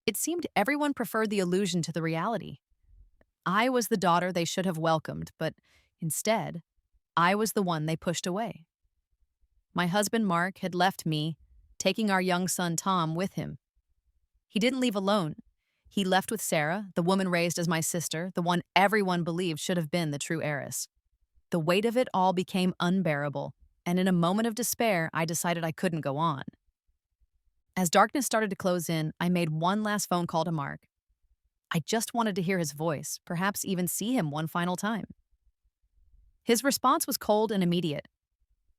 It seemed everyone preferred the illusion to the reality. I was the daughter they should have welcomed, but instead, I was the one they pushed away. My husband Mark had left me, taking our young son Tom with him. He didn't leave alone. He left with Sarah, the woman raised as my sister, the one everyone believed should have been the true heiress. The weight of it all became unbearable, and in a moment of despair, I decided I couldn't go on. As darkness started to close in, I made one last phone call to Mark. I just wanted to hear his voice, perhaps even see him one final time. His response was cold and immediate.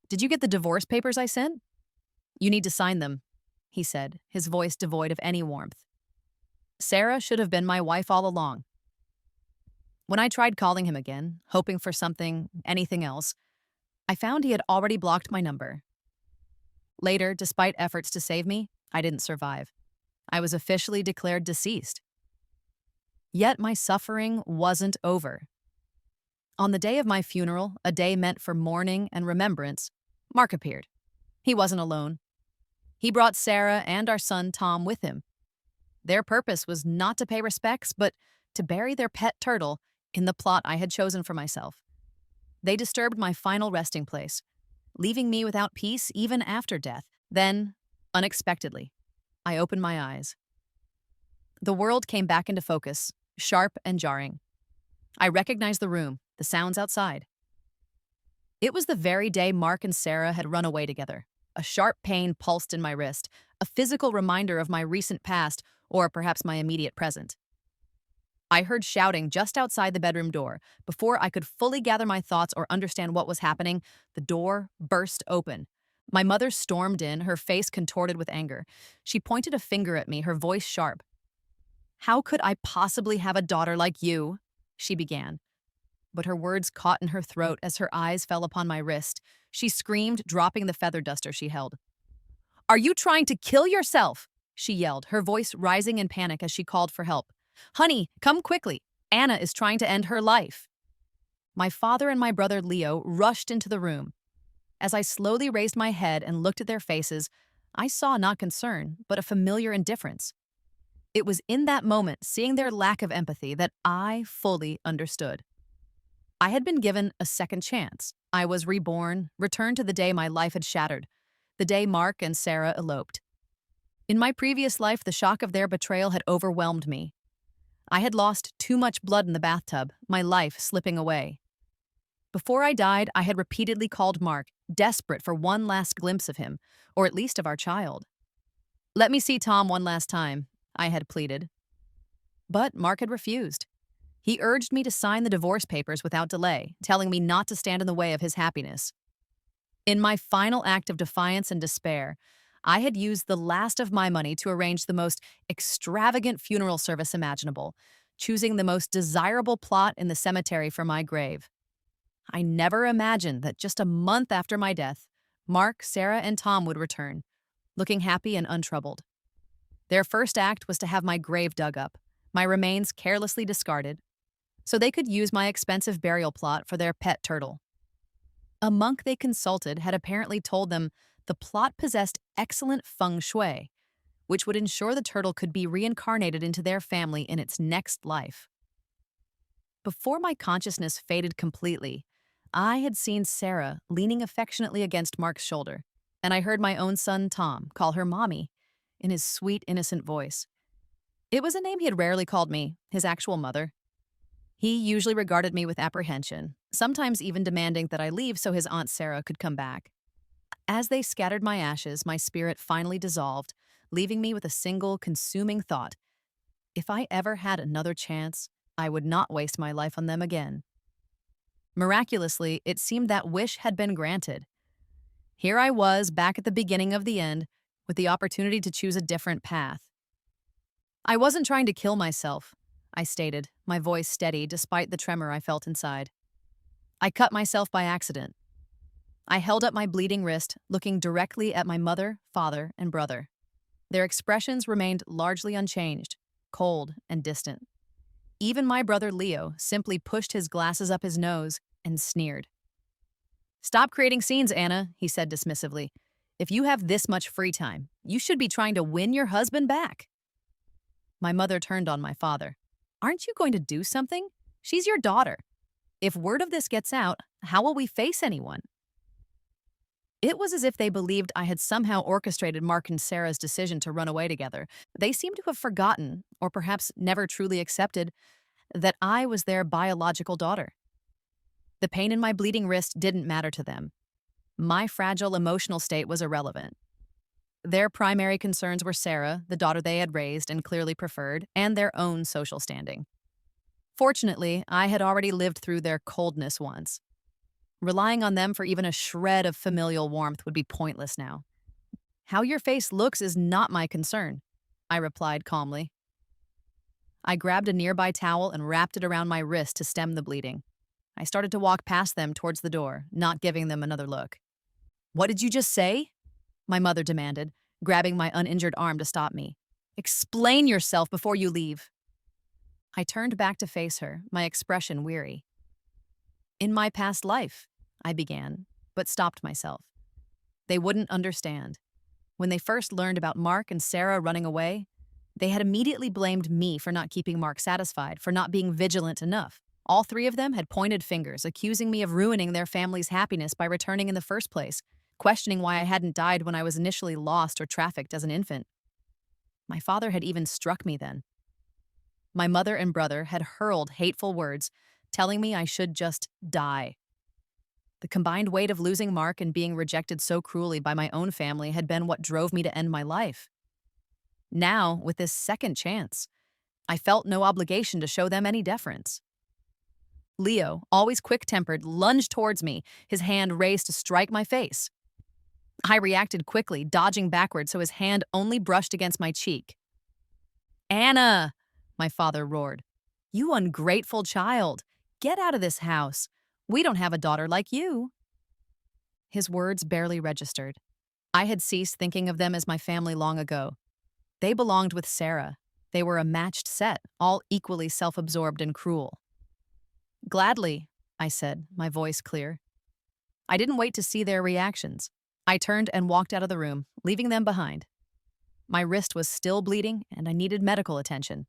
"Did you get the divorce papers I sent? You need to sign them," he said, his voice devoid of any warmth. "Sarah should have been my wife all along." When I tried calling him again, hoping for something, anything else, I found he had already blocked my number. Later, despite efforts to save me, I didn't survive. I was officially declared deceased. Yet my suffering wasn't over. On the day of my funeral, a day meant for mourning and remembrance, Mark appeared. He wasn't alone. He brought Sarah and our son Tom with him. Their purpose was not to pay respects, but to bury their pet turtle in the plot I had chosen for myself. They disturbed my final resting place, leaving me without peace even after death. Then, unexpectedly, I opened my eyes. The world came back into focus, sharp and jarring. I recognized the room, the sounds outside. It was the very day Mark and Sarah had run away together. A sharp pain pulsed in my wrist, a physical reminder of my recent past, or perhaps my immediate present. I heard shouting just outside the bedroom door. Before I could fully gather my thoughts or understand what was happening, the door burst open. My mother stormed in, her face contorted with anger. She pointed a finger at me, her voice sharp. "How could I possibly have a daughter like you?" she began. But her words caught in her throat as her eyes fell upon my wrist. She screamed, dropping the feather duster she held. "Are you trying to kill yourself?" she yelled, her voice rising in panic as she called for help. "Honey, come quickly. Anna is trying to end her life." My father and my brother Leo rushed into the room. As I slowly raised my head and looked at their faces, I saw not concern, but a familiar indifference. It was in that moment, seeing their lack of empathy, that I fully understood. I had been given a second chance. I was reborn, returned to the day my life had shattered, the day Mark and Sarah eloped. In my previous life, the shock of their betrayal had overwhelmed me. I had lost too much blood in the bathtub, my life slipping away. Before I died, I had repeatedly called Mark, desperate for one last glimpse of him, or at least of our child. "Let me see Tom one last time," I had pleaded. But Mark had refused. He urged me to sign the divorce papers without delay, telling me not to stand in the way of his happiness. In my final act of defiance and despair, I had used the last of my money to arrange the most extravagant funeral service imaginable, choosing the most desirable plot in the cemetery for my grave. I never imagined that just a month after my death, Mark, Sarah, and Tom would return, looking happy and untroubled. Their first act was to have my grave dug up, my remains carelessly discarded, so they could use my expensive burial plot for their pet turtle. A monk they consulted had apparently told them the plot possessed excellent feng shui, which would ensure the turtle could be reincarnated into their family in its next life. Before my consciousness faded completely, I had seen Sarah leaning affectionately against Mark's shoulder, and I heard my own son Tom call her Mommy in his sweet, innocent voice. It was a name he had rarely called me, his actual mother. He usually regarded me with apprehension, sometimes even demanding that I leave so his Aunt Sarah could come back. As they scattered my ashes, my spirit finally dissolved, leaving me with a single, consuming thought. If I ever had another chance, I would not waste my life on them again. Miraculously, it seemed that wish had been granted. Here I was, back at the beginning of the end, with the opportunity to choose a different path. "I wasn't trying to kill myself," I stated, my voice steady despite the tremor I felt inside. "I cut myself by accident." I held up my bleeding wrist, looking directly at my mother, father, and brother. Their expressions remained largely unchanged, cold and distant. Even my brother Leo simply pushed his glasses up his nose and sneered. "Stop creating scenes, Anna," he said dismissively. "If you have this much free time, you should be trying to win your husband back." My mother turned on my father. Aren't you going to do something? She's your daughter. If word of this gets out, how will we face anyone? It was as if they believed I had somehow orchestrated Mark and Sarah's decision to run away together. They seemed to have forgotten, or perhaps never truly accepted, that I was their biological daughter. The pain in my bleeding wrist didn't matter to them. My fragile emotional state was irrelevant. Their primary concerns were Sarah, the daughter they had raised and clearly preferred, and their own social standing. Fortunately, I had already lived through their coldness once. Relying on them for even a shred of familial warmth would be pointless now. How your face looks is not my concern, I replied calmly. I grabbed a nearby towel and wrapped it around my wrist to stem the bleeding. I started to walk past them towards the door, not giving them another look. What did you just say? My mother demanded, grabbing my uninjured arm to stop me. Explain yourself before you leave. I turned back to face her, my expression weary. In my past life, I began, but stopped myself. They wouldn't understand. When they first learned about Mark and Sarah running away, they had immediately blamed me for not keeping Mark satisfied, for not being vigilant enough. All three of them had pointed fingers, accusing me of ruining their family's happiness by returning in the first place, questioning why I hadn't died when I was initially lost or trafficked as an infant. My father had even struck me then. My mother and brother had hurled hateful words, telling me I should just die. The combined weight of losing Mark and being rejected so cruelly by my own family had been what drove me to end my life. Now, with this second chance, I felt no obligation to show them any deference. Leo, always quick-tempered, lunged towards me, his hand raised to strike my face. I reacted quickly, dodging backward so his hand only brushed against my cheek. Anna, my father roared. You ungrateful child. Get out of this house. We don't have a daughter like you. His words barely registered. I had ceased thinking of them as my family long ago. They belonged with Sarah. They were a matched set, all equally self-absorbed and cruel. Gladly, I said, my voice clear. I didn't wait to see their reactions. I turned and walked out of the room, leaving them behind. My wrist was still bleeding, and I needed medical attention.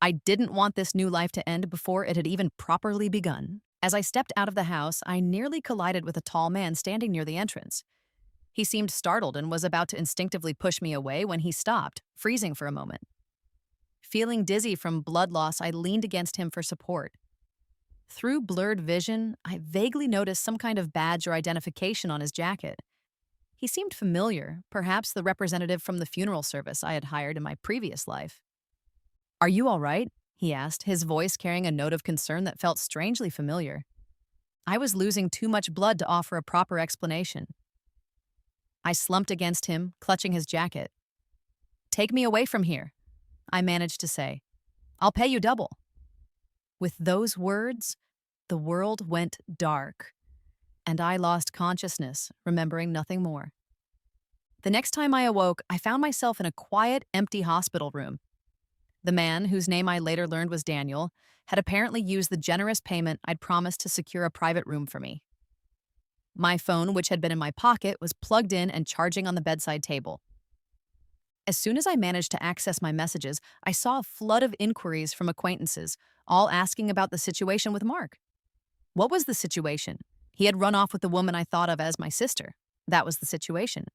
I didn't want this new life to end before it had even properly begun. As I stepped out of the house, I nearly collided with a tall man standing near the entrance. He seemed startled and was about to instinctively push me away when he stopped, freezing for a moment. Feeling dizzy from blood loss, I leaned against him for support. Through blurred vision, I vaguely noticed some kind of badge or identification on his jacket. He seemed familiar, perhaps the representative from the funeral service I had hired in my previous life. Are you all right? He asked, his voice carrying a note of concern that felt strangely familiar. I was losing too much blood to offer a proper explanation. I slumped against him, clutching his jacket. Take me away from here, I managed to say. I'll pay you double. With those words, the world went dark, and I lost consciousness, remembering nothing more. The next time I awoke, I found myself in a quiet, empty hospital room. The man, whose name I later learned was Daniel, had apparently used the generous payment I'd promised to secure a private room for me. My phone, which had been in my pocket, was plugged in and charging on the bedside table. As soon as I managed to access my messages, I saw a flood of inquiries from acquaintances, all asking about the situation with Mark. What was the situation? He had run off with the woman I thought of as my sister. That was the situation.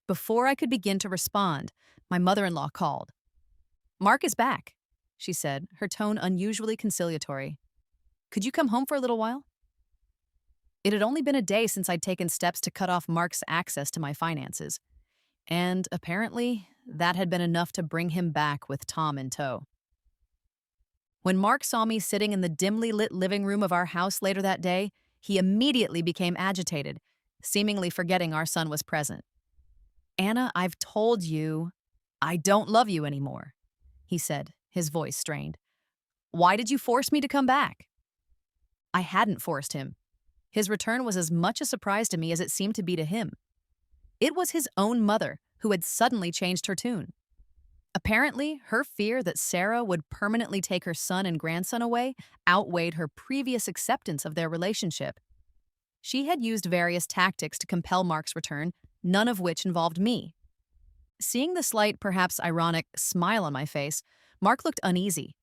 Before I could begin to respond, my mother-in-law called. Mark is back, she said, her tone unusually conciliatory. Could you come home for a little while? It had only been a day since I'd taken steps to cut off Mark's access to my finances, and apparently that had been enough to bring him back with Tom in tow. When Mark saw me sitting in the dimly lit living room of our house later that day, he immediately became agitated, seemingly forgetting our son was present. Anna, I've told you, I don't love you anymore, he said, his voice strained. Why did you force me to come back? I hadn't forced him. His return was as much a surprise to me as it seemed to be to him. It was his own mother who had suddenly changed her tune. Apparently, her fear that Sarah would permanently take her son and grandson away outweighed her previous acceptance of their relationship. She had used various tactics to compel Mark's return, none of which involved me. Seeing the slight, perhaps ironic, smile on my face, Mark looked uneasy.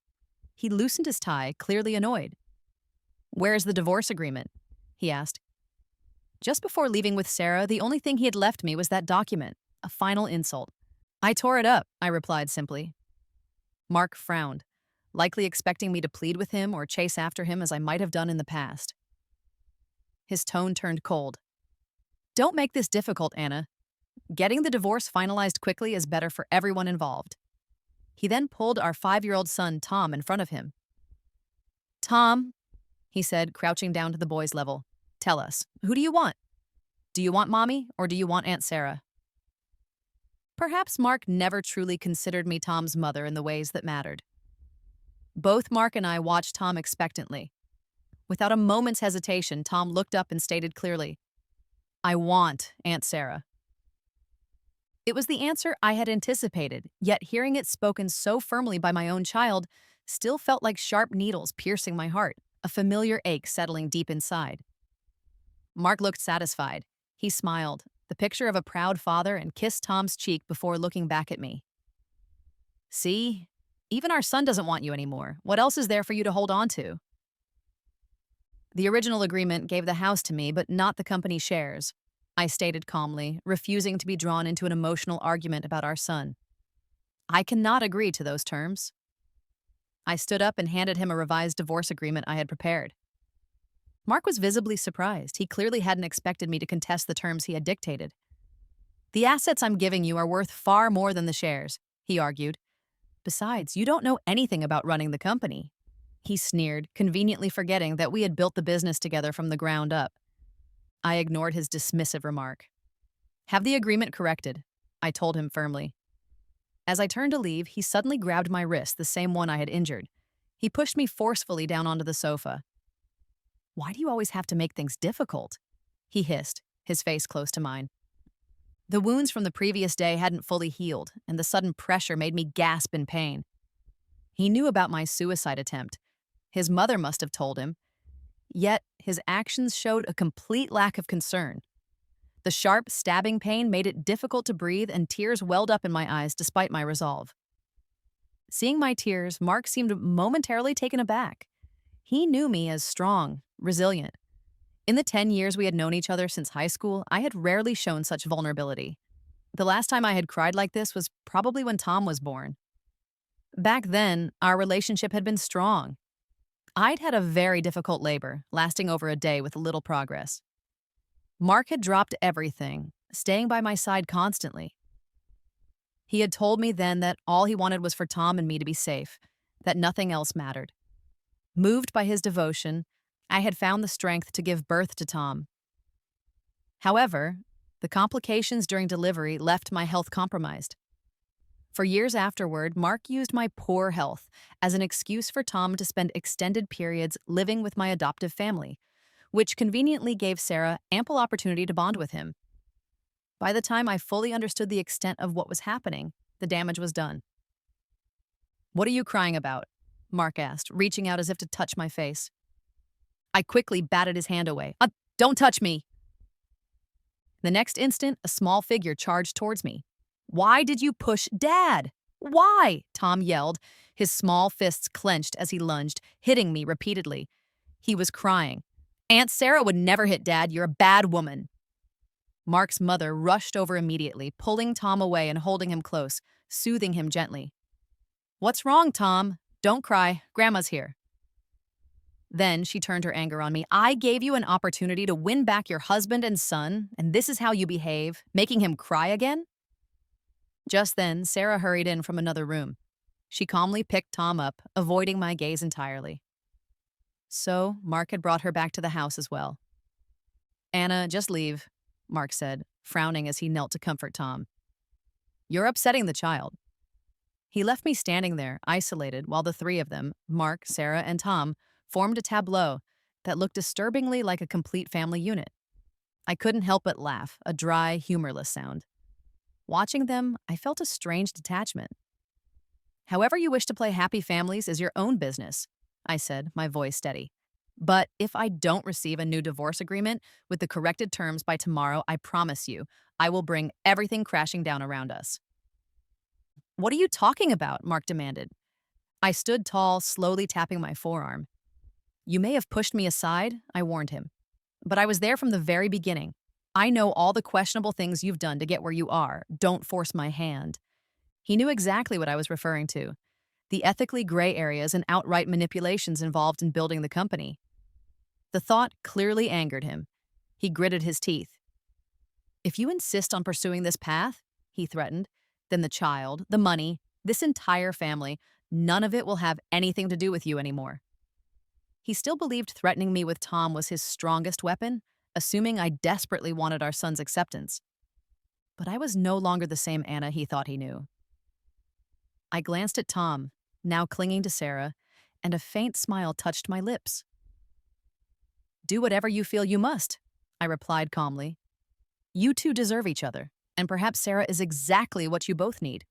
He loosened his tie, clearly annoyed. "Where's the divorce agreement?" he asked. Just before leaving with Sarah, the only thing he had left me was that document, a final insult. "I tore it up," I replied simply. Mark frowned, likely expecting me to plead with him or chase after him as I might have done in the past. His tone turned cold. "Don't make this difficult, Anna. Getting the divorce finalized quickly is better for everyone involved." He then pulled our 5-year-old son, Tom, in front of him. "Tom," he said, crouching down to the boy's level, "tell us, who do you want? Do you want Mommy or do you want Aunt Sarah?" Perhaps Mark never truly considered me Tom's mother in the ways that mattered. Both Mark and I watched Tom expectantly. Without a moment's hesitation, Tom looked up and stated clearly, "I want Aunt Sarah." It was the answer I had anticipated, yet hearing it spoken so firmly by my own child still felt like sharp needles piercing my heart, a familiar ache settling deep inside. Mark looked satisfied. He smiled, the picture of a proud father, and kissed Tom's cheek before looking back at me. "See? Even our son doesn't want you anymore. What else is there for you to hold on to?" "The original agreement gave the house to me, but not the company shares," I stated calmly, refusing to be drawn into an emotional argument about our son. "I cannot agree to those terms." I stood up and handed him a revised divorce agreement I had prepared. Mark was visibly surprised. He clearly hadn't expected me to contest the terms he had dictated. "The assets I'm giving you are worth far more than the shares," he argued. "Besides, you don't know anything about running the company." He sneered, conveniently forgetting that we had built the business together from the ground up. I ignored his dismissive remark. "Have the agreement corrected," I told him firmly. As I turned to leave, he suddenly grabbed my wrist, the same one I had injured. He pushed me forcefully down onto the sofa. "Why do you always have to make things difficult?" he hissed, his face close to mine. The wounds from the previous day hadn't fully healed, and the sudden pressure made me gasp in pain. He knew about my suicide attempt. His mother must have told him. Yet, his actions showed a complete lack of concern. The sharp, stabbing pain made it difficult to breathe, and tears welled up in my eyes despite my resolve. Seeing my tears, Mark seemed momentarily taken aback. He knew me as strong, resilient. In the 10 years we had known each other since high school, I had rarely shown such vulnerability. The last time I had cried like this was probably when Tom was born. Back then, our relationship had been strong. I'd had a very difficult labor, lasting over a day with little progress. Mark had dropped everything, staying by my side constantly. He had told me then that all he wanted was for Tom and me to be safe, that nothing else mattered. Moved by his devotion, I had found the strength to give birth to Tom. However, the complications during delivery left my health compromised. For years afterward, Mark used my poor health as an excuse for Tom to spend extended periods living with my adoptive family, which conveniently gave Sarah ample opportunity to bond with him. By the time I fully understood the extent of what was happening, the damage was done. "What are you crying about?" Mark asked, reaching out as if to touch my face. I quickly batted his hand away. Don't touch me!" The next instant, a small figure charged towards me. "Why did you push Dad? Why?" Tom yelled, his small fists clenched as he lunged, hitting me repeatedly. He was crying. "Aunt Sarah would never hit Dad. You're a bad woman." Mark's mother rushed over immediately, pulling Tom away and holding him close, soothing him gently. "What's wrong, Tom? Don't cry. Grandma's here." Then she turned her anger on me. "I gave you an opportunity to win back your husband and son, and this is how you behave, making him cry again?" Just then, Sarah hurried in from another room. She calmly picked Tom up, avoiding my gaze entirely. So, Mark had brought her back to the house as well. "Anna, just leave," Mark said, frowning as he knelt to comfort Tom. "You're upsetting the child." He left me standing there, isolated, while the three of them, Mark, Sarah, and Tom, formed a tableau that looked disturbingly like a complete family unit. I couldn't help but laugh, a dry, humorless sound. Watching them, I felt a strange detachment. "However you wish to play happy families is your own business," I said, my voice steady. "But if I don't receive a new divorce agreement with the corrected terms by tomorrow, I promise you, I will bring everything crashing down around us." What are you talking about? Mark demanded. I stood tall, slowly tapping my forearm. You may have pushed me aside, I warned him. But I was there from the very beginning. I know all the questionable things you've done to get where you are. Don't force my hand. He knew exactly what I was referring to, the ethically gray areas and outright manipulations involved in building the company. The thought clearly angered him. He gritted his teeth. If you insist on pursuing this path, he threatened, then the child, the money, this entire family, none of it will have anything to do with you anymore. He still believed threatening me with Tom was his strongest weapon, assuming I desperately wanted our son's acceptance. But I was no longer the same Anna he thought he knew. I glanced at Tom, now clinging to Sarah, and a faint smile touched my lips. Do whatever you feel you must, I replied calmly. You two deserve each other, and perhaps Sarah is exactly what you both need.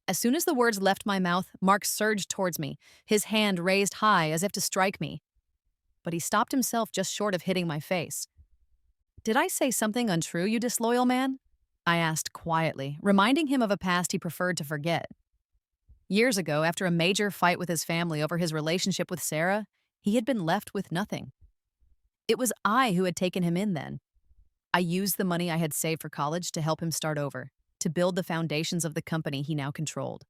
As soon as the words left my mouth, Mark surged towards me, his hand raised high as if to strike me. But he stopped himself just short of hitting my face. Did I say something untrue, you disloyal man? I asked quietly, reminding him of a past he preferred to forget. Years ago, after a major fight with his family over his relationship with Sarah, he had been left with nothing. It was I who had taken him in then. I used the money I had saved for college to help him start over, to build the foundations of the company he now controlled.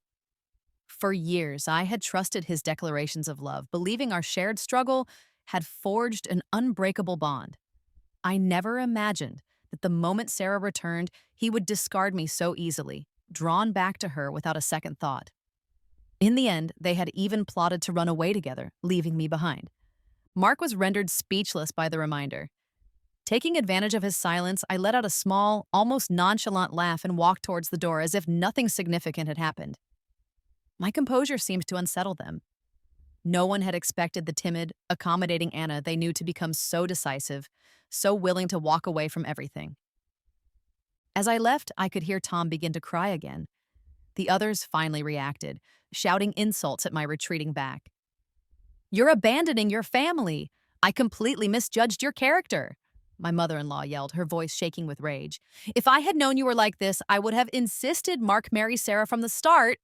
For years, I had trusted his declarations of love, believing our shared struggle had forged an unbreakable bond. I never imagined that the moment Sarah returned, he would discard me so easily, drawn back to her without a second thought. In the end, they had even plotted to run away together, leaving me behind. Mark was rendered speechless by the reminder. Taking advantage of his silence, I let out a small, almost nonchalant laugh and walked towards the door as if nothing significant had happened. My composure seemed to unsettle them. No one had expected the timid, accommodating Anna they knew to become so decisive, so willing to walk away from everything. As I left, I could hear Tom begin to cry again. The others finally reacted, shouting insults at my retreating back. You're abandoning your family! I completely misjudged your character! My mother-in-law yelled, her voice shaking with rage. If I had known you were like this, I would have insisted Mark marry Sarah from the start.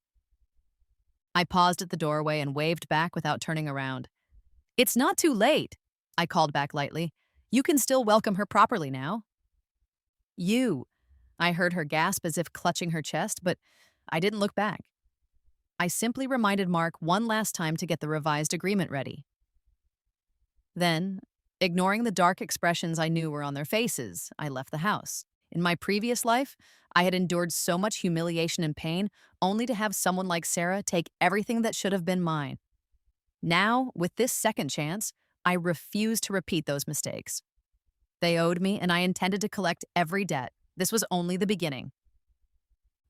I paused at the doorway and waved back without turning around. It's not too late, I called back lightly. You can still welcome her properly now. You, I heard her gasp as if clutching her chest, but I didn't look back. I simply reminded Mark one last time to get the revised agreement ready. Then, ignoring the dark expressions I knew were on their faces, I left the house. In my previous life, I had endured so much humiliation and pain only to have someone like Sarah take everything that should have been mine. Now, with this second chance, I refused to repeat those mistakes. They owed me, and I intended to collect every debt. This was only the beginning.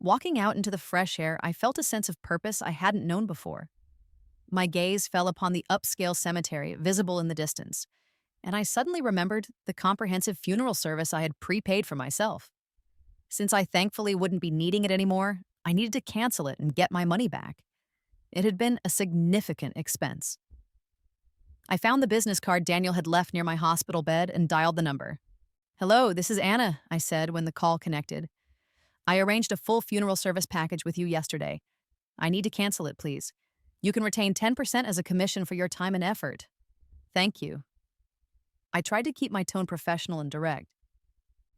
Walking out into the fresh air, I felt a sense of purpose I hadn't known before. My gaze fell upon the upscale cemetery visible in the distance, and I suddenly remembered the comprehensive funeral service I had prepaid for myself. Since I thankfully wouldn't be needing it anymore, I needed to cancel it and get my money back. It had been a significant expense. I found the business card Daniel had left near my hospital bed and dialed the number. Hello, this is Anna, I said when the call connected. I arranged a full funeral service package with you yesterday. I need to cancel it, please. You can retain 10% as a commission for your time and effort. Thank you. I tried to keep my tone professional and direct.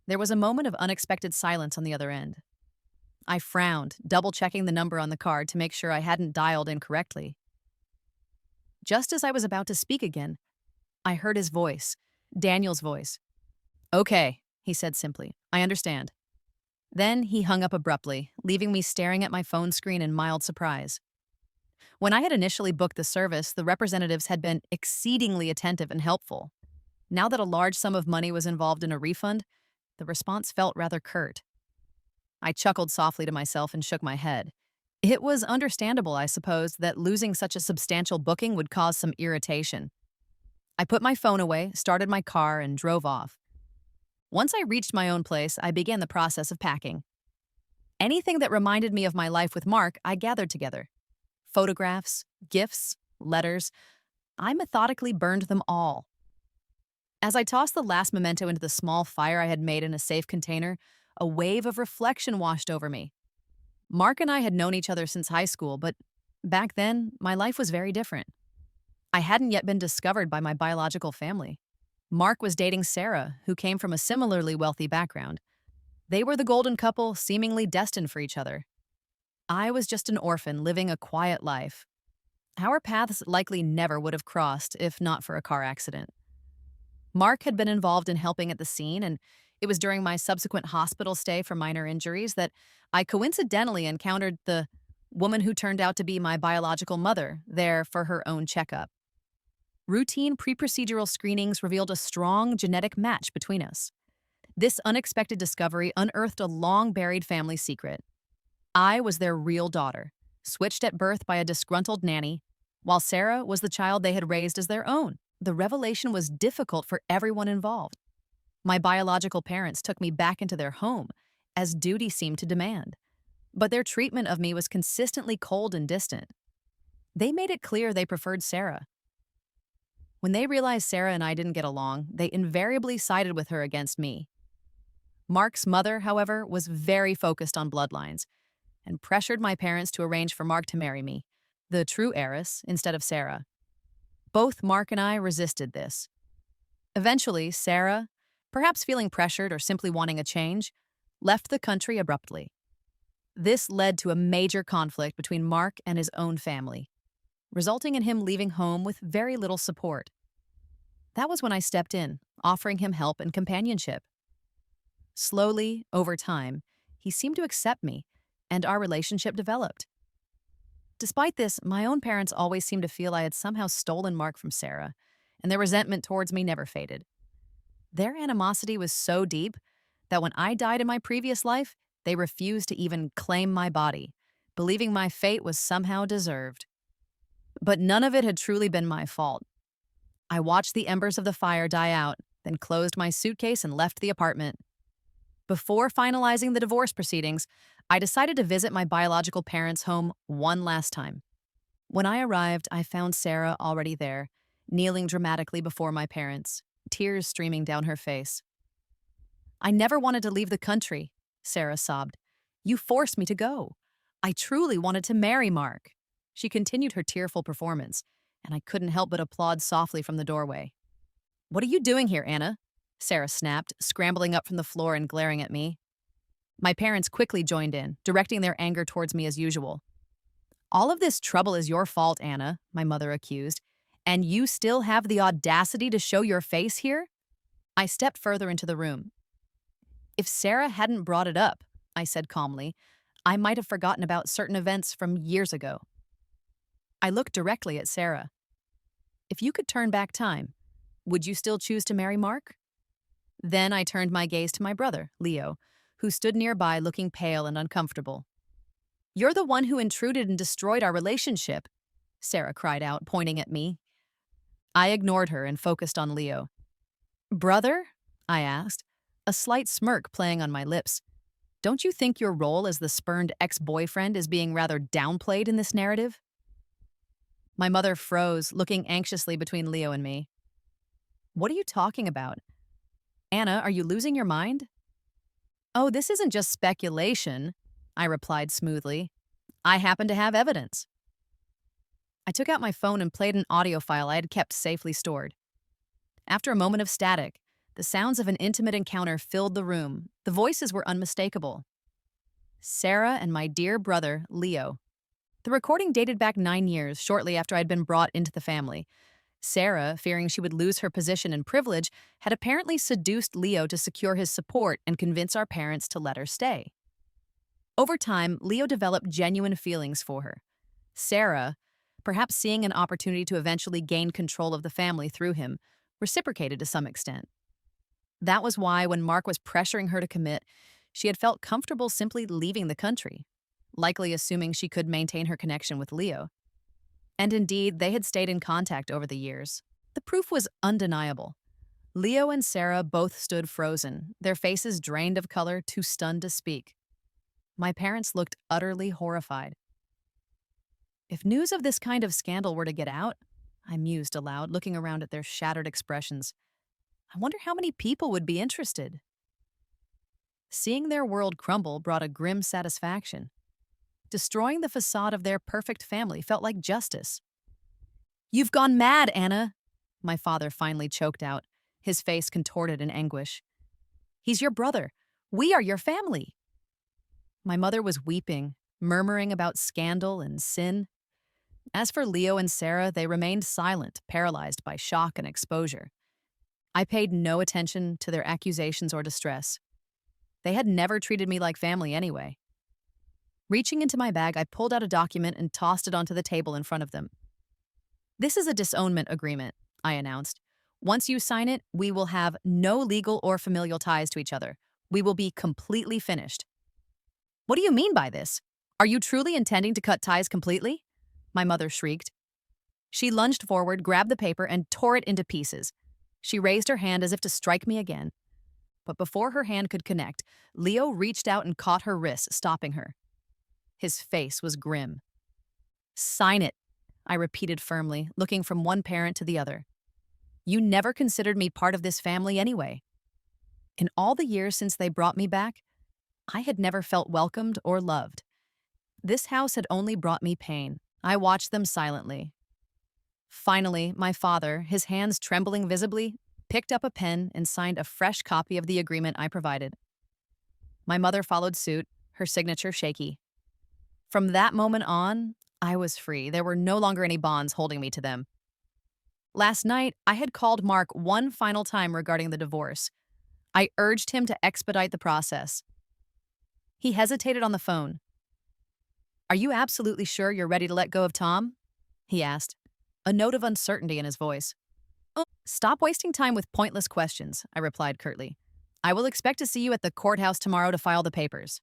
There was a moment of unexpected silence on the other end. I frowned, double-checking the number on the card to make sure I hadn't dialed incorrectly. Just as I was about to speak again, I heard his voice, Daniel's voice. Okay, he said simply. I understand. Then he hung up abruptly, leaving me staring at my phone screen in mild surprise. When I had initially booked the service, the representatives had been exceedingly attentive and helpful. Now that a large sum of money was involved in a refund, the response felt rather curt. I chuckled softly to myself and shook my head. It was understandable, I suppose, that losing such a substantial booking would cause some irritation. I put my phone away, started my car, and drove off. Once I reached my own place, I began the process of packing. Anything that reminded me of my life with Mark, I gathered together. Photographs, gifts, letters. I methodically burned them all. As I tossed the last memento into the small fire I had made in a safe container, a wave of reflection washed over me. Mark and I had known each other since high school, but back then, my life was very different. I hadn't yet been discovered by my biological family. Mark was dating Sarah, who came from a similarly wealthy background. They were the golden couple, seemingly destined for each other. I was just an orphan living a quiet life. Our paths likely never would have crossed if not for a car accident. Mark had been involved in helping at the scene, and it was during my subsequent hospital stay for minor injuries that I coincidentally encountered the woman who turned out to be my biological mother there for her own checkup. Routine pre-procedural screenings revealed a strong genetic match between us. This unexpected discovery unearthed a long-buried family secret. I was their real daughter, switched at birth by a disgruntled nanny, while Sarah was the child they had raised as their own. The revelation was difficult for everyone involved. My biological parents took me back into their home, as duty seemed to demand. But their treatment of me was consistently cold and distant. They made it clear they preferred Sarah. When they realized Sarah and I didn't get along, they invariably sided with her against me. Mark's mother, however, was very focused on bloodlines and pressured my parents to arrange for Mark to marry me, the true heiress, instead of Sarah. Both Mark and I resisted this. Eventually, Sarah, perhaps feeling pressured or simply wanting a change, left the country abruptly. This led to a major conflict between Mark and his own family, resulting in him leaving home with very little support. That was when I stepped in, offering him help and companionship. Slowly, over time, he seemed to accept me, and our relationship developed. Despite this, my own parents always seemed to feel I had somehow stolen Mark from Sarah, and their resentment towards me never faded. Their animosity was so deep that when I died in my previous life, they refused to even claim my body, believing my fate was somehow deserved. But none of it had truly been my fault. I watched the embers of the fire die out, then closed my suitcase and left the apartment. Before finalizing the divorce proceedings, I decided to visit my biological parents' home one last time. When I arrived, I found Sarah already there, kneeling dramatically before my parents, tears streaming down her face. "I never wanted to leave the country," Sarah sobbed. "You forced me to go. I truly wanted to marry Mark." She continued her tearful performance, and I couldn't help but applaud softly from the doorway. "What are you doing here, Anna?" Sarah snapped, scrambling up from the floor and glaring at me. My parents quickly joined in, directing their anger towards me as usual. "All of this trouble is your fault, Anna," my mother accused, "and you still have the audacity to show your face here?" I stepped further into the room. "If Sarah hadn't brought it up," I said calmly, "I might have forgotten about certain events from years ago." I looked directly at Sarah. "If you could turn back time, would you still choose to marry Mark?" Then I turned my gaze to my brother, Leo, who stood nearby looking pale and uncomfortable. "You're the one who intruded and destroyed our relationship," Sarah cried out, pointing at me. I ignored her and focused on Leo. "Brother?" I asked, a slight smirk playing on my lips. "Don't you think your role as the spurned ex-boyfriend is being rather downplayed in this narrative?" My mother froze, looking anxiously between Leo and me. "What are you talking about? Anna, are you losing your mind?" "Oh, this isn't just speculation," I replied smoothly. "I happen to have evidence." I took out my phone and played an audio file I had kept safely stored. After a moment of static, the sounds of an intimate encounter filled the room. The voices were unmistakable. Sarah and my dear brother, Leo. The recording dated back 9 years, shortly after I'd been brought into the family. Sarah, fearing she would lose her position and privilege, had apparently seduced Leo to secure his support and convince our parents to let her stay. Over time, Leo developed genuine feelings for her. Sarah, perhaps seeing an opportunity to eventually gain control of the family through him, reciprocated to some extent. That was why, when Mark was pressuring her to commit, she had felt comfortable simply leaving the country, likely assuming she could maintain her connection with Leo. And indeed, they had stayed in contact over the years. The proof was undeniable. Leo and Sarah both stood frozen, their faces drained of color, too stunned to speak. My parents looked utterly horrified. If news of this kind of scandal were to get out, I mused aloud, looking around at their shattered expressions, I wonder how many people would be interested. Seeing their world crumble brought a grim satisfaction. Destroying the facade of their perfect family felt like justice. You've gone mad, Anna, my father finally choked out, his face contorted in anguish. He's your brother. We are your family. My mother was weeping, murmuring about scandal and sin. As for Leo and Sarah, they remained silent, paralyzed by shock and exposure. I paid no attention to their accusations or distress. They had never treated me like family anyway. Reaching into my bag, I pulled out a document and tossed it onto the table in front of them. This is a disownment agreement, I announced. Once you sign it, we will have no legal or familial ties to each other. We will be completely finished. What do you mean by this? Are you truly intending to cut ties completely? My mother shrieked. She lunged forward, grabbed the paper, and tore it into pieces. She raised her hand as if to strike me again. But before her hand could connect, Leo reached out and caught her wrist, stopping her. His face was grim. Sign it, I repeated firmly, looking from one parent to the other. You never considered me part of this family anyway. In all the years since they brought me back, I had never felt welcomed or loved. This house had only brought me pain. I watched them silently. Finally, my father, his hands trembling visibly, picked up a pen and signed a fresh copy of the agreement I provided. My mother followed suit, her signature shaky. From that moment on, I was free. There were no longer any bonds holding me to them. Last night, I had called Mark one final time regarding the divorce. I urged him to expedite the process. He hesitated on the phone. Are you absolutely sure you're ready to let go of Tom? He asked, a note of uncertainty in his voice. Oh, stop wasting time with pointless questions, I replied curtly. I will expect to see you at the courthouse tomorrow to file the papers.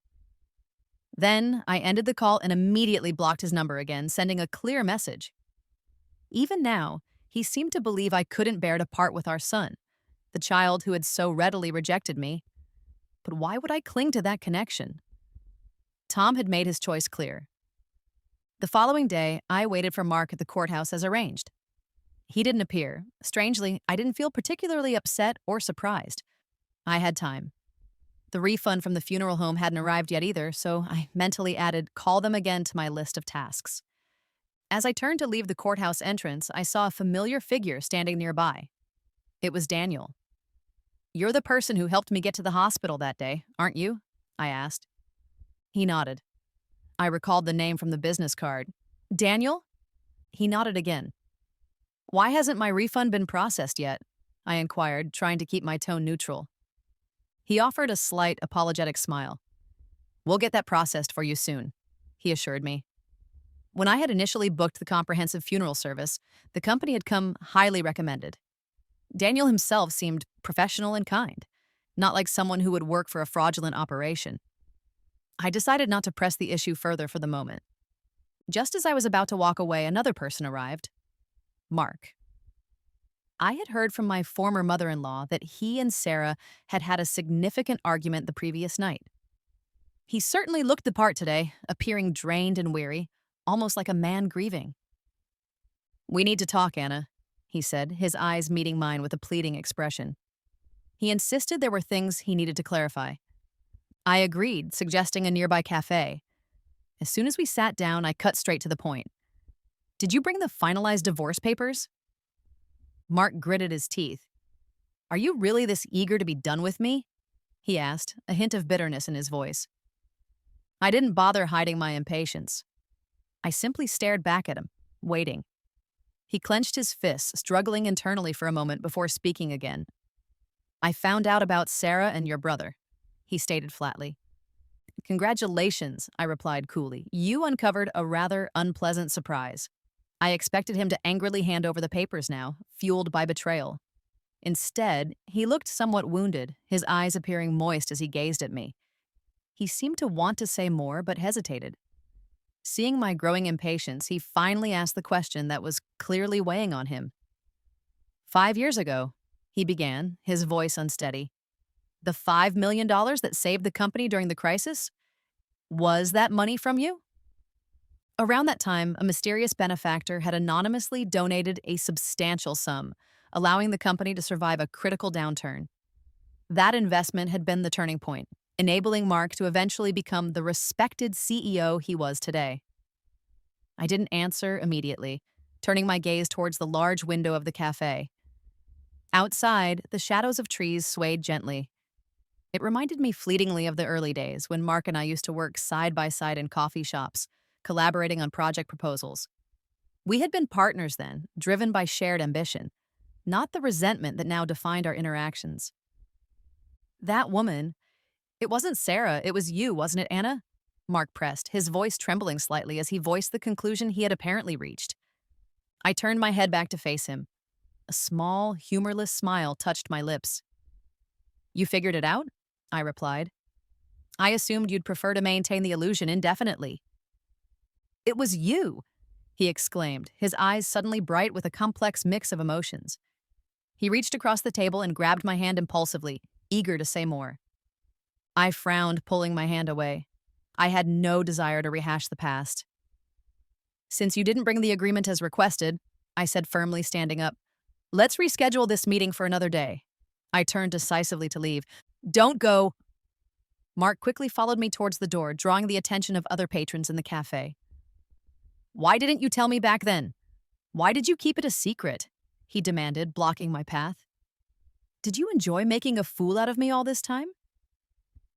Then I ended the call and immediately blocked his number again, sending a clear message. Even now, he seemed to believe I couldn't bear to part with our son, the child who had so readily rejected me. But why would I cling to that connection? Tom had made his choice clear. The following day, I waited for Mark at the courthouse as arranged. He didn't appear. Strangely, I didn't feel particularly upset or surprised. I had time. The refund from the funeral home hadn't arrived yet either, so I mentally added call them again to my list of tasks. As I turned to leave the courthouse entrance, I saw a familiar figure standing nearby. It was Daniel. You're the person who helped me get to the hospital that day, aren't you? I asked. He nodded. I recalled the name from the business card. Daniel? He nodded again. Why hasn't my refund been processed yet? I inquired, trying to keep my tone neutral. He offered a slight, apologetic smile. We'll get that processed for you soon, he assured me. When I had initially booked the comprehensive funeral service, the company had come highly recommended. Daniel himself seemed professional and kind, not like someone who would work for a fraudulent operation. I decided not to press the issue further for the moment. Just as I was about to walk away, another person arrived. Mark. I had heard from my former mother-in-law that he and Sarah had had a significant argument the previous night. He certainly looked the part today, appearing drained and weary, almost like a man grieving. We need to talk, Anna, he said, his eyes meeting mine with a pleading expression. He insisted there were things he needed to clarify. I agreed, suggesting a nearby cafe. As soon as we sat down, I cut straight to the point. Did you bring the finalized divorce papers? Mark gritted his teeth. Are you really this eager to be done with me? He asked, a hint of bitterness in his voice. I didn't bother hiding my impatience. I simply stared back at him, waiting. He clenched his fists, struggling internally for a moment before speaking again. I found out about Sarah and your brother, he stated flatly. Congratulations, I replied coolly. You uncovered a rather unpleasant surprise. I expected him to angrily hand over the papers now, fueled by betrayal. Instead, he looked somewhat wounded, his eyes appearing moist as he gazed at me. He seemed to want to say more, but hesitated. Seeing my growing impatience, he finally asked the question that was clearly weighing on him. 5 years ago, he began, his voice unsteady. The $5 million that saved the company during the crisis? Was that money from you? Around that time, a mysterious benefactor had anonymously donated a substantial sum, allowing the company to survive a critical downturn. That investment had been the turning point. enabling Mark to eventually become the respected CEO he was today. I didn't answer immediately, turning my gaze towards the large window of the cafe. Outside, the shadows of trees swayed gently. It reminded me fleetingly of the early days when Mark and I used to work side by side in coffee shops, collaborating on project proposals. We had been partners then, driven by shared ambition, not the resentment that now defined our interactions. That woman, it wasn't Sarah, it was you, wasn't it, Anna? Mark pressed, his voice trembling slightly as he voiced the conclusion he had apparently reached. I turned my head back to face him. A small, humorless smile touched my lips. You figured it out? I replied. I assumed you'd prefer to maintain the illusion indefinitely. It was you, he exclaimed, his eyes suddenly bright with a complex mix of emotions. He reached across the table and grabbed my hand impulsively, eager to say more. I frowned, pulling my hand away. I had no desire to rehash the past. Since you didn't bring the agreement as requested, I said firmly, standing up, let's reschedule this meeting for another day. I turned decisively to leave. Don't go. Mark quickly followed me towards the door, drawing the attention of other patrons in the cafe. Why didn't you tell me back then? Why did you keep it a secret? He demanded, blocking my path. Did you enjoy making a fool out of me all this time?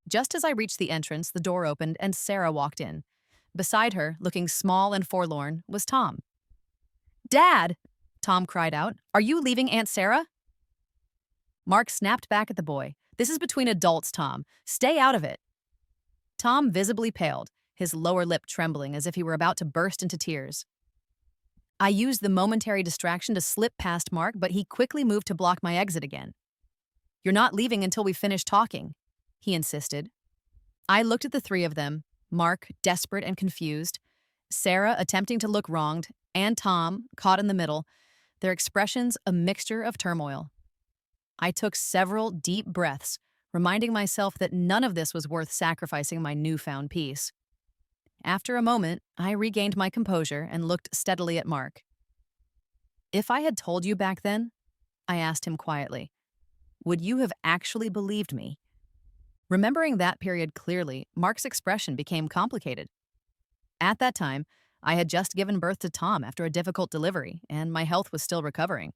Just as I reached the entrance, the door opened and Sarah walked in. Beside her, looking small and forlorn, was Tom. Dad! Tom cried out. Are you leaving Aunt Sarah? Mark snapped back at the boy. This is between adults, Tom. Stay out of it. Tom visibly paled, his lower lip trembling as if he were about to burst into tears. I used the momentary distraction to slip past Mark, but he quickly moved to block my exit again. You're not leaving until we finish talking, he insisted. I looked at the three of them, Mark, desperate and confused, Sarah attempting to look wronged, and Tom, caught in the middle, their expressions a mixture of turmoil. I took several deep breaths, reminding myself that none of this was worth sacrificing my newfound peace. After a moment, I regained my composure and looked steadily at Mark. If I had told you back then, I asked him quietly, would you have actually believed me? Remembering that period clearly, Mark's expression became complicated. At that time, I had just given birth to Tom after a difficult delivery, and my health was still recovering.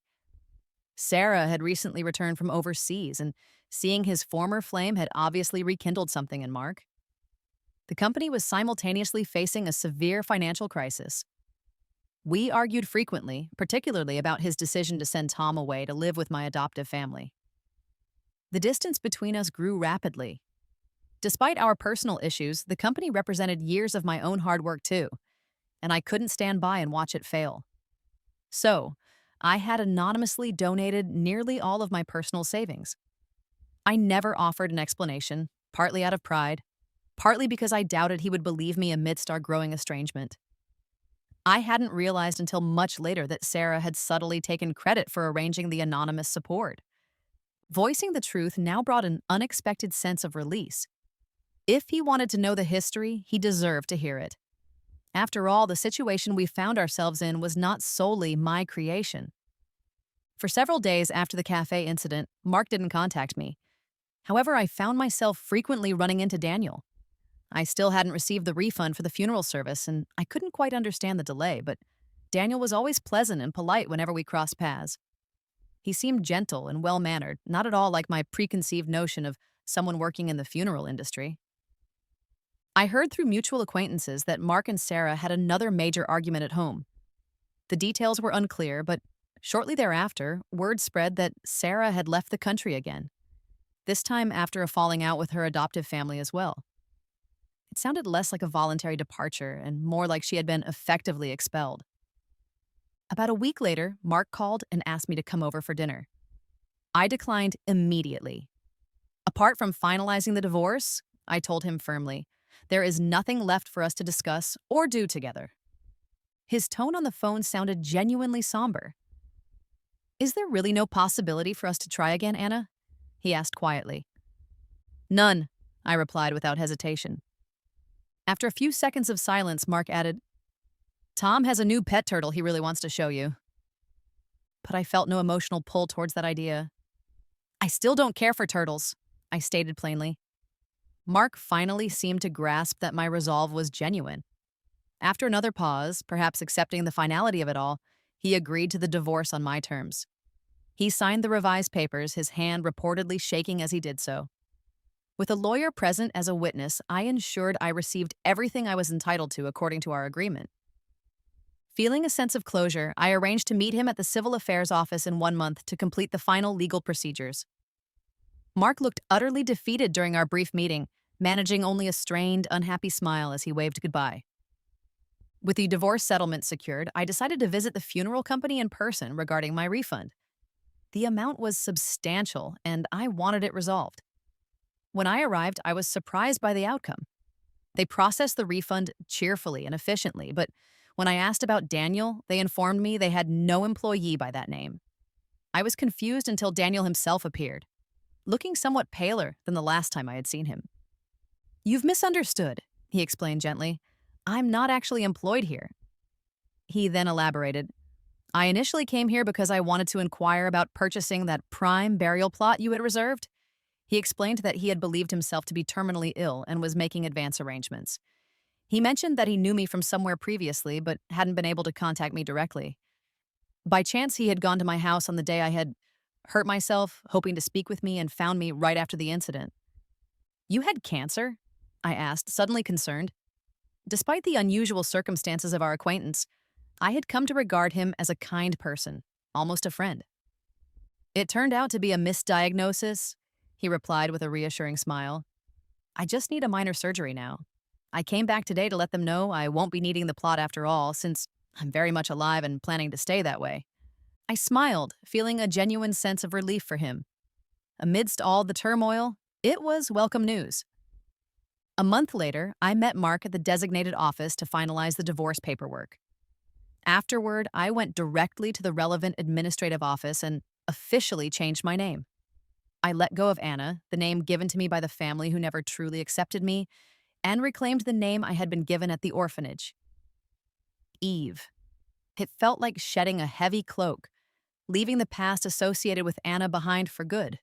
Sarah had recently returned from overseas, and seeing his former flame had obviously rekindled something in Mark. The company was simultaneously facing a severe financial crisis. We argued frequently, particularly about his decision to send Tom away to live with my adoptive family. The distance between us grew rapidly. Despite our personal issues, the company represented years of my own hard work too, and I couldn't stand by and watch it fail. So, I had anonymously donated nearly all of my personal savings. I never offered an explanation, partly out of pride, partly because I doubted he would believe me amidst our growing estrangement. I hadn't realized until much later that Sarah had subtly taken credit for arranging the anonymous support. Voicing the truth now brought an unexpected sense of release. If he wanted to know the history, he deserved to hear it. After all, the situation we found ourselves in was not solely my creation. For several days after the cafe incident, Mark didn't contact me. However, I found myself frequently running into Daniel. I still hadn't received the refund for the funeral service, and I couldn't quite understand the delay, but Daniel was always pleasant and polite whenever we crossed paths. He seemed gentle and well-mannered, not at all like my preconceived notion of someone working in the funeral industry. I heard through mutual acquaintances that Mark and Sarah had another major argument at home. The details were unclear, but shortly thereafter, word spread that Sarah had left the country again, this time after a falling out with her adoptive family as well. It sounded less like a voluntary departure and more like she had been effectively expelled. About a week later, Mark called and asked me to come over for dinner. I declined immediately. Apart from finalizing the divorce, I told him firmly, there is nothing left for us to discuss or do together. His tone on the phone sounded genuinely somber. Is there really no possibility for us to try again, Anna? He asked quietly. None, I replied without hesitation. After a few seconds of silence, Mark added, Tom has a new pet turtle he really wants to show you. But I felt no emotional pull towards that idea. I still don't care for turtles, I stated plainly. Mark finally seemed to grasp that my resolve was genuine. After another pause, perhaps accepting the finality of it all, he agreed to the divorce on my terms. He signed the revised papers, his hand reportedly shaking as he did so. With a lawyer present as a witness, I ensured I received everything I was entitled to according to our agreement. Feeling a sense of closure, I arranged to meet him at the Civil Affairs office in 1 month to complete the final legal procedures. Mark looked utterly defeated during our brief meeting, managing only a strained, unhappy smile as he waved goodbye. With the divorce settlement secured, I decided to visit the funeral company in person regarding my refund. The amount was substantial, and I wanted it resolved. When I arrived, I was surprised by the outcome. They processed the refund cheerfully and efficiently, but when I asked about Daniel, they informed me they had no employee by that name. I was confused until Daniel himself appeared, looking somewhat paler than the last time I had seen him. "You've misunderstood," he explained gently. "I'm not actually employed here." He then elaborated. "I initially came here because I wanted to inquire about purchasing that prime burial plot you had reserved." He explained that he had believed himself to be terminally ill and was making advance arrangements. He mentioned that he knew me from somewhere previously but hadn't been able to contact me directly. By chance, he had gone to my house on the day I had hurt myself, hoping to speak with me, and found me right after the incident. "You had cancer?" I asked, suddenly concerned. Despite the unusual circumstances of our acquaintance, I had come to regard him as a kind person, almost a friend. "It turned out to be a misdiagnosis," he replied with a reassuring smile. "I just need a minor surgery now. I came back today to let them know I won't be needing the plot after all, since I'm very much alive and planning to stay that way." I smiled, feeling a genuine sense of relief for him. Amidst all the turmoil, it was welcome news. A month later, I met Mark at the designated office to finalize the divorce paperwork. Afterward, I went directly to the relevant administrative office and officially changed my name. I let go of Anna, the name given to me by the family who never truly accepted me, and reclaimed the name I had been given at the orphanage. Eve. It felt like shedding a heavy cloak, leaving the past associated with Anna behind for good.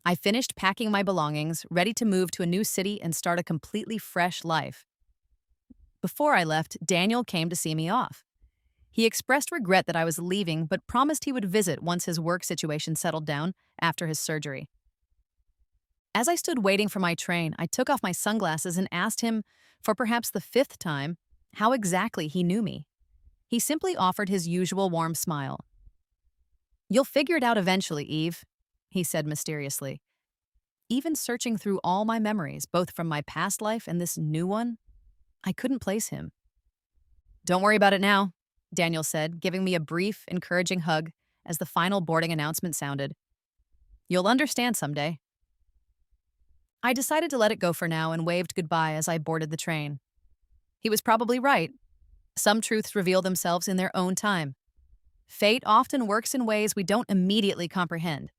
I finished packing my belongings, ready to move to a new city and start a completely fresh life. Before I left, Daniel came to see me off. He expressed regret that I was leaving, but promised he would visit once his work situation settled down after his surgery. As I stood waiting for my train, I took off my sunglasses and asked him, for perhaps the 5th time, how exactly he knew me. He simply offered his usual warm smile. "You'll figure it out eventually, Eve," he said mysteriously. Even searching through all my memories, both from my past life and this new one, I couldn't place him. "Don't worry about it now," Daniel said, giving me a brief, encouraging hug as the final boarding announcement sounded. "You'll understand someday." I decided to let it go for now and waved goodbye as I boarded the train. He was probably right. Some truths reveal themselves in their own time. Fate often works in ways we don't immediately comprehend.